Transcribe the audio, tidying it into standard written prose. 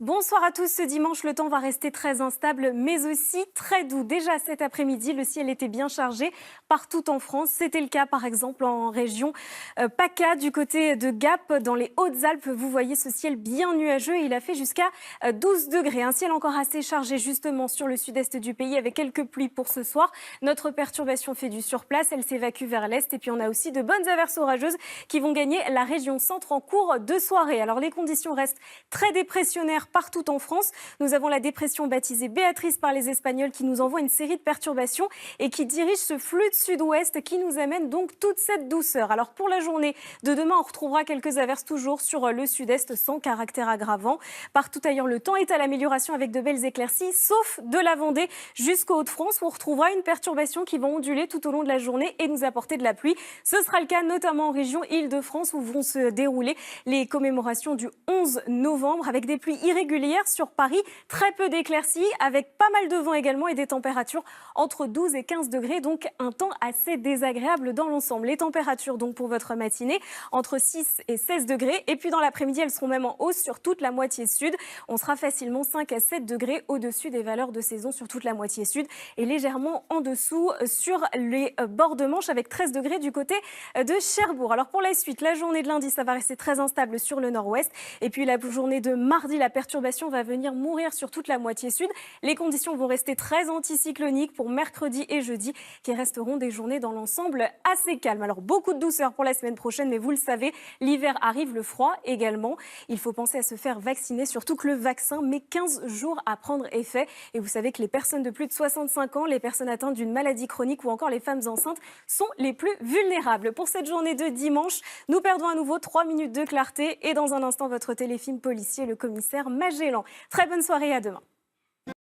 Bonsoir à tous. Ce dimanche, le temps va rester très instable, mais aussi très doux. Déjà cet après-midi, le ciel était bien chargé partout en France. C'était le cas, par exemple, en région PACA, du côté de Gap, dans les Hautes-Alpes. Vous voyez ce ciel bien nuageux. Il a fait jusqu'à 12 degrés. Un ciel encore assez chargé, justement, sur le sud-est du pays, avec quelques pluies pour ce soir. Notre perturbation fait du surplace. Elle s'évacue vers l'est. Et puis, on a aussi de bonnes averses orageuses qui vont gagner la région centre en cours de soirée. Alors, les conditions restent très dépressionnaires partout en France. Nous avons la dépression baptisée Béatrice par les Espagnols qui nous envoie une série de perturbations et qui dirige ce flux de sud-ouest qui nous amène donc toute cette douceur. Alors pour la journée de demain, on retrouvera quelques averses toujours sur le sud-est sans caractère aggravant. Partout ailleurs, le temps est à l'amélioration avec de belles éclaircies, sauf de la Vendée jusqu'aux Hauts-de-France où on retrouvera une perturbation qui va onduler tout au long de la journée et nous apporter de la pluie. Ce sera le cas notamment en région Île-de-France où vont se dérouler les commémorations du 11 novembre avec des pluies irrégulières sur Paris, très peu d'éclaircies, avec pas mal de vent également et des températures entre 12 et 15 degrés, donc un temps assez désagréable dans l'ensemble. Les températures donc pour votre matinée, entre 6 et 16 degrés, et puis dans l'après-midi, elles seront même en hausse sur toute la moitié sud. On sera facilement 5 à 7 degrés au-dessus des valeurs de saison sur toute la moitié sud et légèrement en dessous sur les bords de Manche avec 13 degrés du côté de Cherbourg. Alors pour la suite, la journée de lundi, ça va rester très instable sur le nord-ouest et puis la journée de mardi, la perturbation va venir mourir sur toute la moitié sud. Les conditions vont rester très anticycloniques pour mercredi et jeudi, qui resteront des journées dans l'ensemble assez calmes. Alors beaucoup de douceur pour la semaine prochaine, mais vous le savez, l'hiver arrive, le froid également. Il faut penser à se faire vacciner, surtout que le vaccin met 15 jours à prendre effet. Et vous savez que les personnes de plus de 65 ans, les personnes atteintes d'une maladie chronique ou encore les femmes enceintes sont les plus vulnérables. Pour cette journée de dimanche, nous perdons à nouveau 3 minutes de clarté et dans un instant, votre téléfilm policier, le commissaire Magellan. Très bonne soirée, à demain.